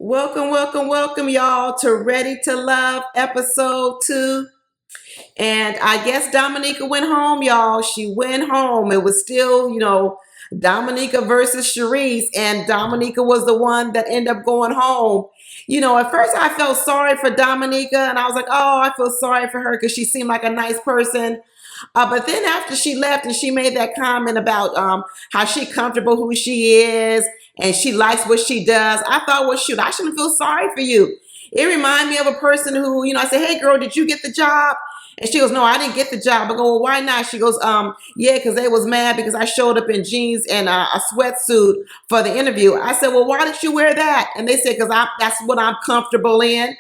Welcome, welcome, welcome, y'all, to Ready to Love episode 2. And I guess Dominika went home, y'all. She went home. It was still, Dominika versus Sharice, and Dominika was the one that ended up going home. At first I felt sorry for Dominika, and I was like, oh, I feel sorry for her because she seemed like a nice person. But then after she left and she made that comment about how she comfortable who she is and she likes what she does, I thought, well, shoot, I shouldn't feel sorry for you. It reminded me of a person who, I said, hey, girl, did you get the job? And she goes, no, I didn't get the job. I go, well, why not? She goes, yeah, because they was mad because I showed up in jeans and a sweatsuit for the interview. I said, well, why did you wear that? And they said, because that's what I'm comfortable in.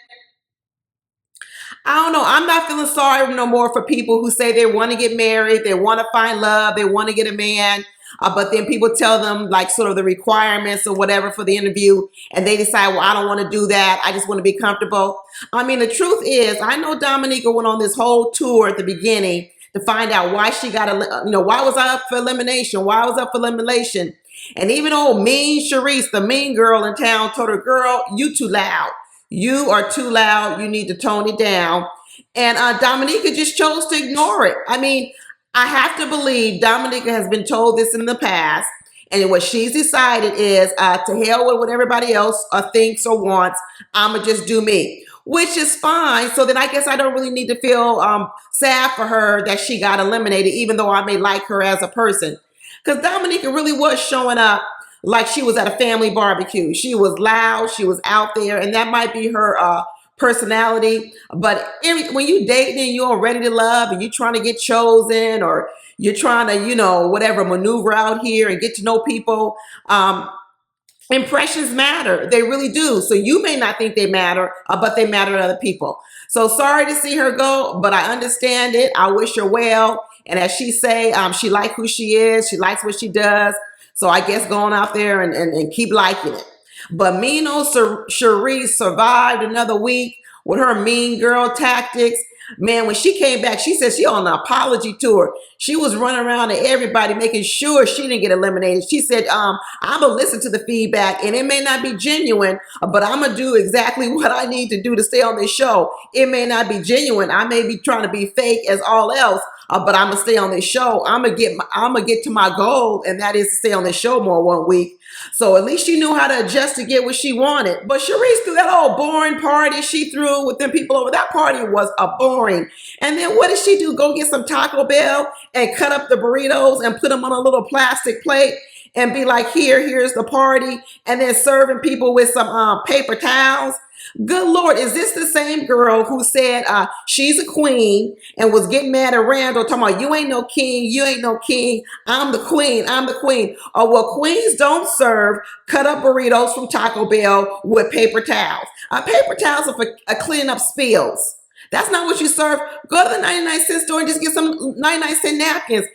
I don't know. I'm not feeling sorry no more for people who say they want to get married, they want to find love, they want to get a man, but then people tell them like sort of the requirements or whatever for the interview, and they decide, well, I don't want to do that. I just want to be comfortable. I mean, the truth is, I know Dominika went on this whole tour at the beginning to find out why she got, why was I up for elimination? Why I was up for elimination? And even old mean Sharice, the mean girl in town, told her, girl, you too loud. You are too loud. You need to tone it down. And Dominika just chose to ignore it. I mean, I have to believe Dominika has been told this in the past. And what she's decided is to hell with what everybody else thinks or wants. I'm going to just do me, which is fine. So then I guess I don't really need to feel sad for her that she got eliminated, even though I may like her as a person. Because Dominika really was showing up like she was at a family barbecue. She was loud, she was out there, and that might be her personality. But when you dating and you're ready to love and you're trying to get chosen or you're trying to, whatever, maneuver out here and get to know people, impressions matter. They really do. So you may not think they matter, but they matter to other people. So sorry to see her go, but I understand it. I wish her well. And as she say, she likes who she is. She likes what she does. So I guess going out there and keep liking it. But mean old Sharice survived another week with her mean girl tactics. Man, when she came back, she said she on an apology tour. She was running around to everybody, making sure she didn't get eliminated. She said, I'm going to listen to the feedback, and it may not be genuine, but I'm going to do exactly what I need to do to stay on this show. It may not be genuine. I may be trying to be fake as all else, but I'm going to stay on this show. I'm going to get to my goal, and that is to stay on this show more one week. So at least she knew how to adjust to get what she wanted. But Sharice threw that old boring party she threw with them people over. That party was a boring. And then what did she do? Go get some Taco Bell and cut up the burritos and put them on a little plastic plate and be like, here's the party. And then serving people with some paper towels. Good Lord, is this the same girl who said she's a queen and was getting mad at Randall talking about you ain't no king, you ain't no king, I'm the queen, I'm the queen. Oh, well, queens don't serve cut up burritos from Taco Bell with paper towels. Paper towels are for cleaning up spills. That's not what you serve. Go to the 99-cent store and just get some 99-cent napkins.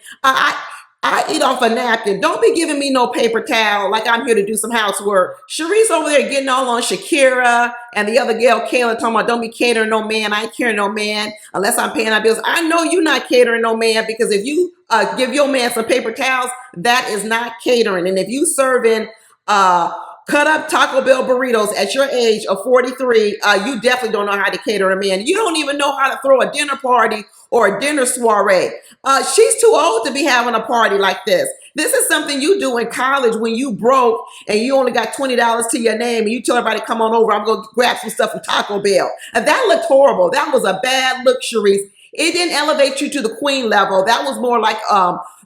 I eat off a napkin. Don't be giving me no paper towel like I'm here to do some housework. Sharice over there getting all on Shakira and the other girl, Kayla, talking about don't be catering no man. I ain't carrying no man unless I'm paying our bills. I know you're not catering no man because if you give your man some paper towels, that is not catering. And if you serving cut up Taco Bell burritos at your age of 43, you definitely don't know how to cater a man. You don't even know how to throw a dinner party or a dinner soiree. She's too old to be having a party like this. This is something you do in college when you broke and you only got $20 to your name and you tell everybody, come on over, I'm going to grab some stuff from Taco Bell. And that looked horrible. That was a bad look, Sharice. It didn't elevate you to the queen level. That was more like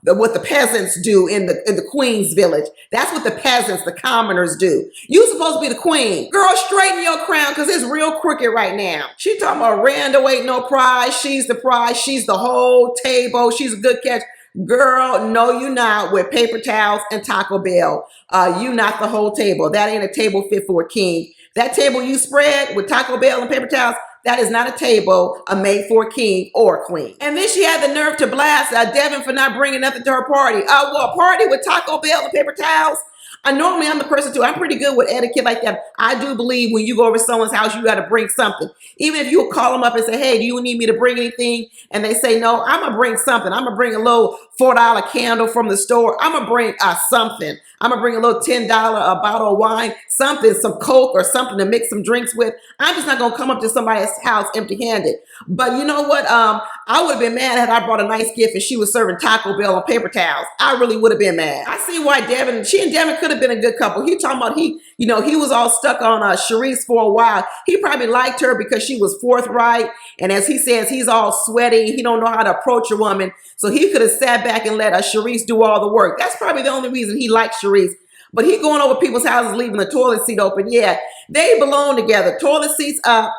what the peasants do in the queen's village. That's what the peasants, the commoners do. You supposed to be the queen. Girl, straighten your crown because it's real crooked right now. She talking about Randall ain't no prize. She's the prize. She's the whole table. She's a good catch. Girl, no, you not with paper towels and Taco Bell. You not the whole table. That ain't a table fit for a king. That table you spread with Taco Bell and paper towels, that is not a table made for a king or a queen. And then she had the nerve to blast Devin for not bringing nothing to her party. Well, a party with Taco Bell and paper towels? Normally I'm the person too. I'm pretty good with etiquette like that. I do believe when you go over to someone's house, you got to bring something. Even if you call them up and say, hey, do you need me to bring anything? And they say, no, I'm going to bring something. I'm going to bring a little $4 candle from the store. I'm going to bring something. I'm going to bring a little $10 a bottle of wine, something, some Coke or something to mix some drinks with. I'm just not going to come up to somebody's house empty-handed. But you know what? I would have been mad had I brought a nice gift and she was serving Taco Bell on paper towels. I really would have been mad. I see why she and Devin could have been a good couple. He talking about he was all stuck on Sharice for a while. He probably liked her because she was forthright. And as he says, he's all sweaty. He don't know how to approach a woman. So he could have sat back and let Sharice do all the work. That's probably the only reason he likes Sharice. But he going over people's houses, leaving the toilet seat open. Yeah, they belong together. Toilet seats up.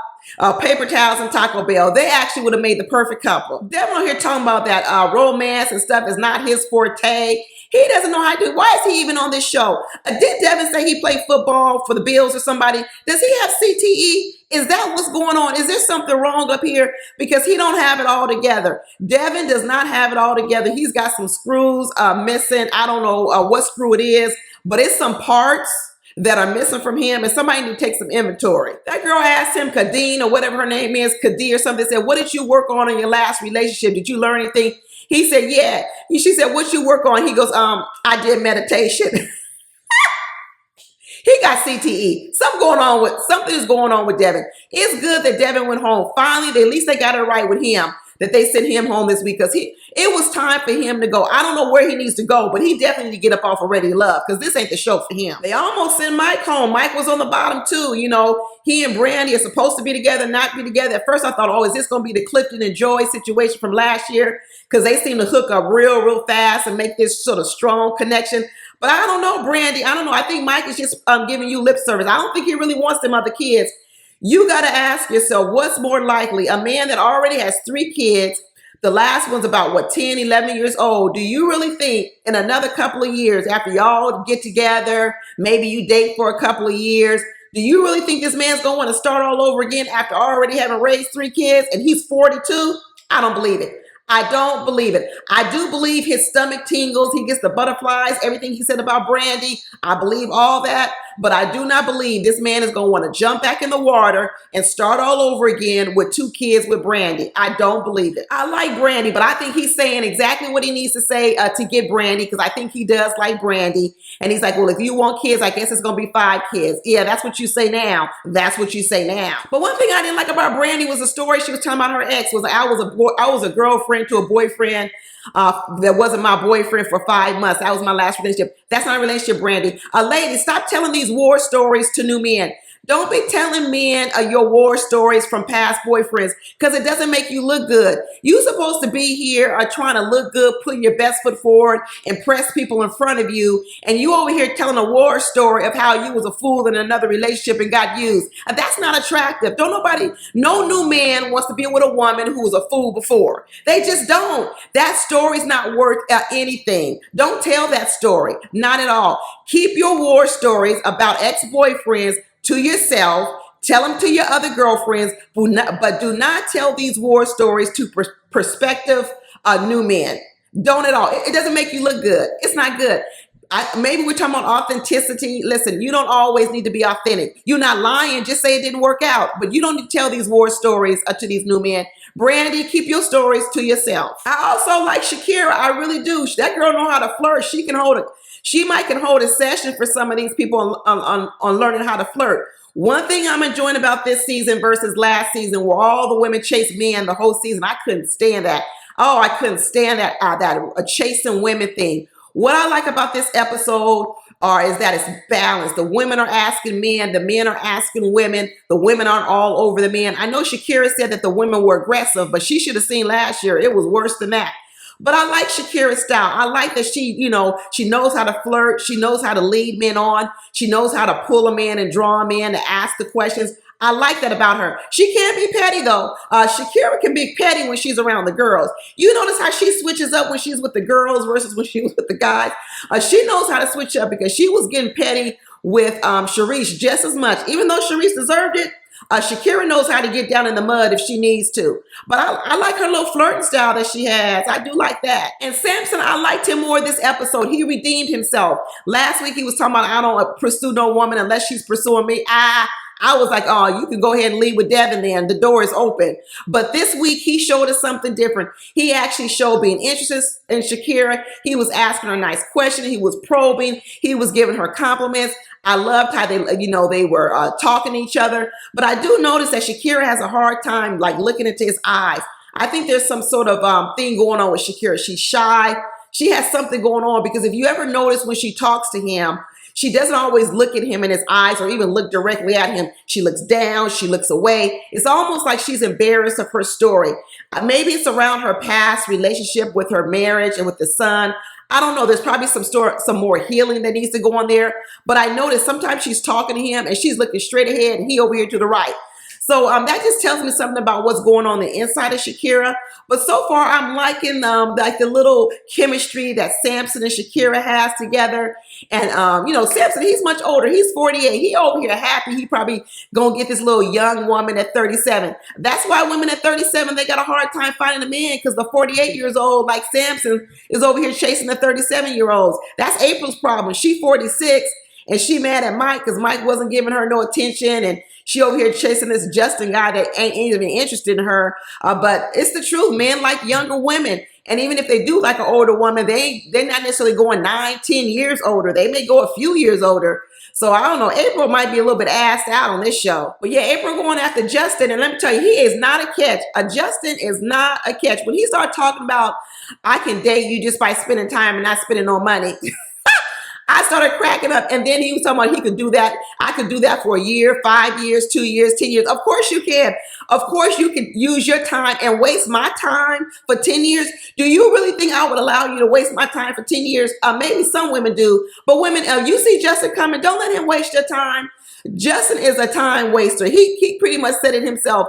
Paper towels and Taco Bell. They actually would have made the perfect couple. Devin on here talking about that romance and stuff is not his forte. He doesn't know how to do it. Why is he even on this show? Did Devin say he played football for the Bills or somebody? Does he have CTE? Is that what's going on? Is there something wrong up here? Because he don't have it all together. Devin does not have it all together. He's got some screws missing. I don't know what screw it is, but it's some parts that are missing from him, and somebody need to take some inventory. That girl asked him, Kadeen or whatever her name is, Kadee or something, said, what did you work on in your last relationship? Did you learn anything? He said, yeah. She said, what you work on? He goes, I did meditation. He got CTE. Something is going on with Devin. It's good that Devin went home. Finally, at least they got it right with him, that they sent him home this week, because it was time for him to go. I don't know where he needs to go, but he definitely need to get up off of Ready to Love, because this ain't the show for him. They almost sent Mike home. Mike was on the bottom too. He and Brandy are supposed to be together, not be together. At first I thought, oh, is this going to be the Clifton and Joy situation from last year? Because they seem to hook up real fast and make this sort of strong connection. But I don't know, Brandy. I don't know. I think Mike is just giving you lip service. I don't think he really wants them other kids. You got to ask yourself, what's more likely? A man that already has 3 kids, the last one's about, 10, 11 years old. Do you really think in another couple of years, after y'all get together, maybe you date for a couple of years, do you really think this man's going to want to start all over again after already having raised 3 kids and he's 42? I don't believe it. I don't believe it. I do believe his stomach tingles. He gets the butterflies, everything he said about Brandy. I believe all that. But I do not believe this man is going to want to jump back in the water and start all over again with 2 kids with Brandy. I don't believe it. I like Brandy, but I think he's saying exactly what he needs to say to get Brandy, because I think he does like Brandy. And he's like, well, if you want kids, I guess it's going to be 5 kids. Yeah, that's what you say now. That's what you say now. But one thing I didn't like about Brandy was the story she was telling about her ex. I was a girlfriend to a boyfriend that wasn't my boyfriend for 5 months. That was my last relationship. That's not a relationship, Brandy. Ladies, stop telling these war stories to new men. Don't be telling men your war stories from past boyfriends, because it doesn't make you look good. You're supposed to be here trying to look good, putting your best foot forward, impress people in front of you, and you over here telling a war story of how you was a fool in another relationship and got used. That's not attractive. No new man wants to be with a woman who was a fool before. They just don't. That story's not worth anything. Don't tell that story. Not at all. Keep your war stories about ex-boyfriends to yourself. Tell them to your other girlfriends, but do not tell these war stories to prospective new men. Don't at all. It doesn't make you look good. It's not good. Maybe we're talking about authenticity. Listen, you don't always need to be authentic. You're not lying. Just say it didn't work out. But you don't need to tell these war stories to these new men. Brandy, keep your stories to yourself. I also like Shakira. I really do. That girl know how to flirt. She can hold it. She might can hold a session for some of these people on learning how to flirt. One thing I'm enjoying about this season versus last season, where all the women chase men the whole season, I couldn't stand that. Oh, I couldn't stand that chasing women thing. What I like about this episode is that it's balanced. The women are asking men, the men are asking women, the women aren't all over the men. I know Shakira said that the women were aggressive, but she should have seen last year. It was worse than that. But I like Shakira's style. I like that she knows how to flirt. She knows how to lead men on. She knows how to pull a man and draw a man to ask the questions. I like that about her. She can't be petty though. Shakira can be petty when she's around the girls. You notice how she switches up when she's with the girls versus when she was with the guys. She knows how to switch up, because she was getting petty with Sharice just as much. Even though Sharice deserved it, Shakira knows how to get down in the mud if she needs to. But I like her little flirting style that she has. I do like that. And Samson, I liked him more this episode. He redeemed himself. Last week he was talking about, I don't pursue no woman unless she's pursuing me. I was like, oh, you can go ahead and leave with Devin then. The door is open. But this week, he showed us something different. He actually showed being interested in Shakira. He was asking her nice questions. He was probing. He was giving her compliments. I loved how they were talking to each other. But I do notice that Shakira has a hard time like looking into his eyes. I think there's some sort of thing going on with Shakira. She's shy. She has something going on because if you ever notice when she talks to him, she doesn't always look at him in his eyes or even look directly at him. She looks down. She looks away. It's almost like she's embarrassed of her story. Maybe it's around her past relationship with her marriage and with the son. I don't know. There's probably some more healing that needs to go on there. But I notice sometimes she's talking to him and she's looking straight ahead and he over here to the right. So that just tells me something about what's going on the inside of Shakira. But so far, I'm liking like the little chemistry that Samson and Shakira has together. And, Samson, he's much older. He's 48. He over here happy. He probably going to get this little young woman at 37. That's why women at 37, they got a hard time finding a man because the 48 years old, like Samson, is over here chasing the 37-year-olds. That's April's problem. She 46. And she mad at Mike because Mike wasn't giving her no attention. And she over here chasing this Justin guy that ain't even interested in her. But it's the truth. Men like younger women. And even if they do like an older woman, they're not necessarily going 9, 10 years older. They may go a few years older. So I don't know. April might be a little bit assed out on this show. But yeah, April going after Justin. And let me tell you, he is not a catch. Justin is not a catch. When he started talking about, I can date you just by spending time and not spending no money. I started cracking up. And then he was talking about he could do that. I could do that for a year, 5 years, 2 years, 10 years. Of course you can. Of course you can use your time and waste my time for 10 years. Do you really think I would allow you to waste my time for 10 years? Maybe some women do. But women, you see Justin coming, don't let him waste your time. Justin is a time waster. He pretty much said it himself.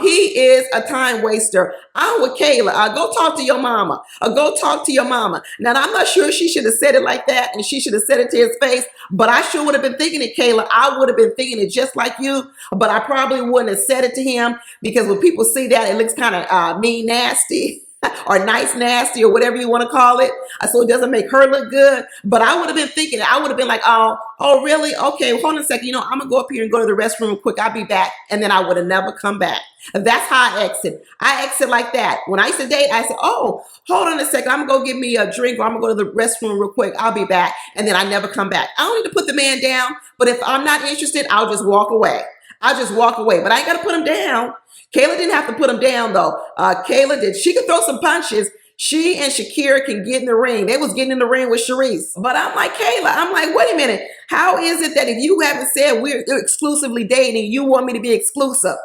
He is a time waster. I'm with Kayla. Go talk to your mama. Go talk to your mama. Now, I'm not sure she should have said it like that and she should have said it to his face, but I sure would have been thinking it, Kayla. I would have been thinking it just like you, but I probably wouldn't have said it to him because when people see that, it looks kind of mean, nasty. Or nice, nasty, or whatever you want to call it. So it doesn't make her look good. But I would have been thinking, I would have been like, oh, really? Okay, hold on a second. I'm going to go up here and go to the restroom real quick. I'll be back. And then I would have never come back. That's how I exit. I exit like that. When I used to date, I said, oh, hold on a second. I'm going to go get me a drink or I'm going to go to the restroom real quick. I'll be back. And then I never come back. I don't need to put the man down. But if I'm not interested, I'll just walk away. I'll just walk away. But I ain't got to put him down. Kayla didn't have to put him down, though. Kayla did. She could throw some punches. She and Shakira can get in the ring. They was getting in the ring with Sharice. But I'm like, Kayla, I'm like, wait a minute. How is it that if you haven't said we're exclusively dating, you want me to be exclusive?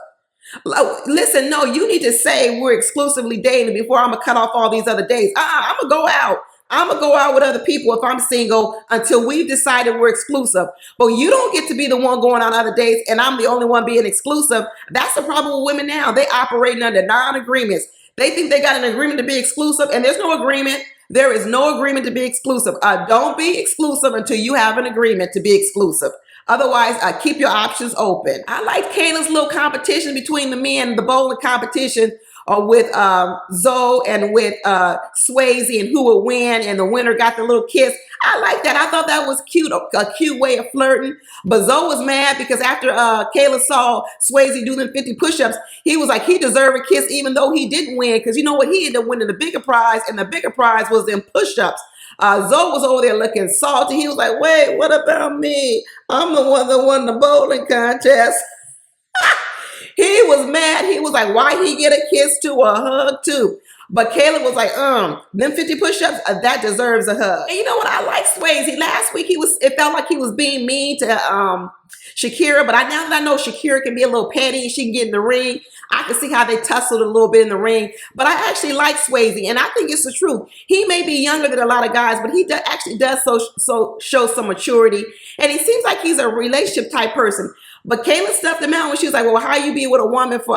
Listen, no, you need to say we're exclusively dating before I'm going to cut off all these other dates. I'm going to go out. I'm going to go out with other people if I'm single until we've decided we're exclusive. But you don't get to be the one going on other dates and I'm the only one being exclusive. That's the problem with women now. They operating under non-agreements. They think they got an agreement to be exclusive and there's no agreement. There is no agreement to be exclusive. Don't be exclusive until you have an agreement to be exclusive. Otherwise, keep your options open. I like Kayla's little competition between the men, the bowling competition with Zoe and with Swayze and who would win, and the winner got the little kiss. I like that. I thought that was cute, a cute way of flirting. But Zoe was mad because after Kayla saw Swayze do them 50 push-ups, he was like, he deserved a kiss even though he didn't win because you know what? He ended up winning the bigger prize, and the bigger prize was them push-ups. Zoe was over there looking salty. He was like, wait, what about me? I'm the one that won the bowling contest. He was mad. He was like, why he get a kiss too or a hug too? But Kayla was like, them 50 push-ups, that deserves a hug. And you know what? I like Swayze. Last week, it felt like he was being mean to Shakira. But now that I know Shakira can be a little petty, she can get in the ring, I can see how they tussled a little bit in the ring, but I actually like Swayze, and I think it's the truth. He may be younger than a lot of guys, but he actually does so show some maturity, and he seems like he's a relationship type person. But Kayla stuffed him out when she was like, well, how you be with a woman for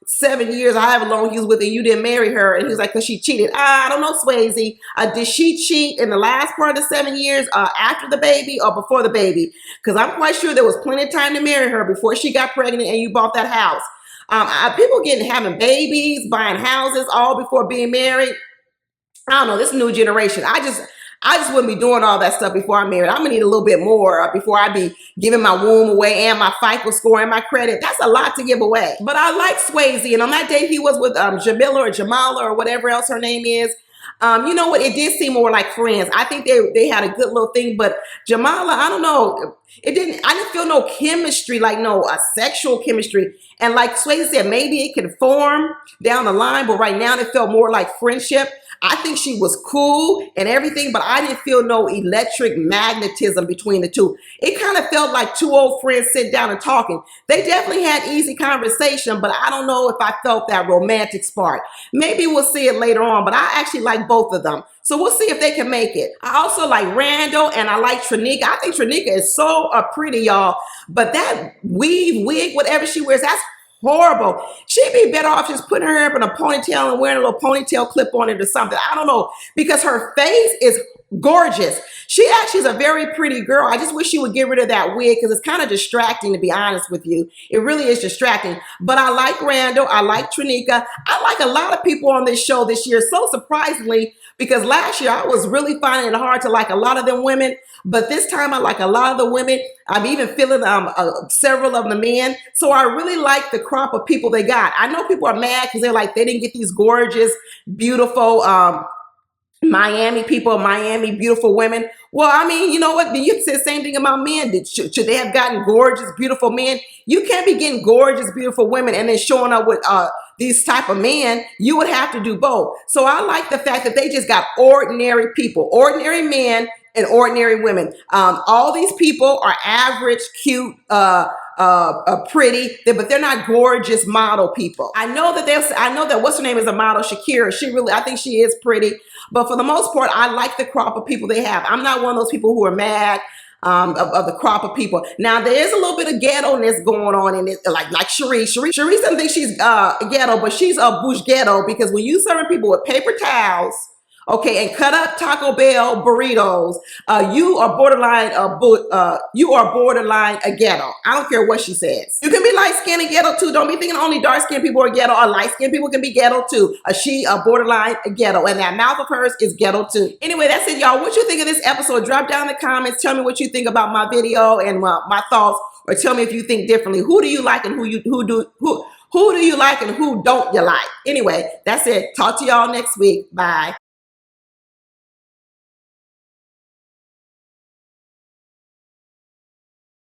7 years, however long he was with her, you didn't marry her? And he was like, because she cheated. I don't know, Swayze. Did she cheat in the last part of the 7 years after the baby or before the baby? Because I'm quite sure there was plenty of time to marry her before she got pregnant and you bought that house. People having babies, buying houses all before being married. I don't know, this new generation. I just wouldn't be doing all that stuff before I'm married. I'm gonna need a little bit more before I be giving my womb away and my FICO score and my credit. That's a lot to give away. But I like Swayze, and on that day he was with Jamila or Jamal or whatever else her name is. You know what? It did seem more like friends. I think they had a good little thing, but Jamala, I don't know. I didn't feel no chemistry, like no sexual chemistry. And like Swayze said, maybe it can form down the line, but right now it felt more like friendship. I think she was cool and everything, but I didn't feel no electric magnetism between the two. It kind of felt like two old friends sitting down and talking. They definitely had easy conversation, but I don't know if I felt that romantic spark. Maybe we'll see it later on, but I actually like both of them. So we'll see if they can make it. I also like Randall and I like Trinika. I think Trinika is so pretty, y'all. But that weave, wig, whatever she wears, that's horrible. She'd be better off just putting her hair up in a ponytail and wearing a little ponytail clip on it or something. I don't know, because her face is gorgeous. She actually is a very pretty girl. I just wish she would get rid of that wig because it's kind of distracting, to be honest with you. It really is distracting. But I like Randall. I like Trinika. I like a lot of people on this show this year, so surprisingly, because last year I was really finding it hard to like a lot of them women. But this time I like a lot of the women. I'm even feeling several of the men. So I really like the crop of people they got. I know people are mad because they're like, they didn't get these gorgeous, beautiful Miami people, Miami beautiful women. Well, I mean, you know what? You said the same thing about men. Should they have gotten gorgeous, beautiful men? You can't be getting gorgeous, beautiful women and then showing up with these type of men. You would have to do both. So I like the fact that they just got ordinary people, ordinary men and ordinary women. All these people are average, cute, pretty, but they're not gorgeous model people. I know that what's her name is a model, Shakira. I think she is pretty. But for the most part, I like the crop of people they have. I'm not one of those people who are mad of the crop of people. Now, there is a little bit of ghetto-ness going on in it, like Sharice. Sharice doesn't think she's ghetto, but she's a bush ghetto, because when you serving people with paper towels, okay, and cut up Taco Bell burritos, you are borderline a ghetto. I don't care what she says. You can be light-skinned and ghetto too. Don't be thinking only dark-skinned people are ghetto, or light-skinned people can be ghetto too. She a borderline a ghetto, and that mouth of hers is ghetto too. Anyway, that's it, y'all. What you think of this episode? Drop down in the comments. Tell me what you think about my video and my thoughts, or tell me if you think differently. Who do you like and who do you like and who don't you like? Anyway, that's it. Talk to y'all next week. Bye.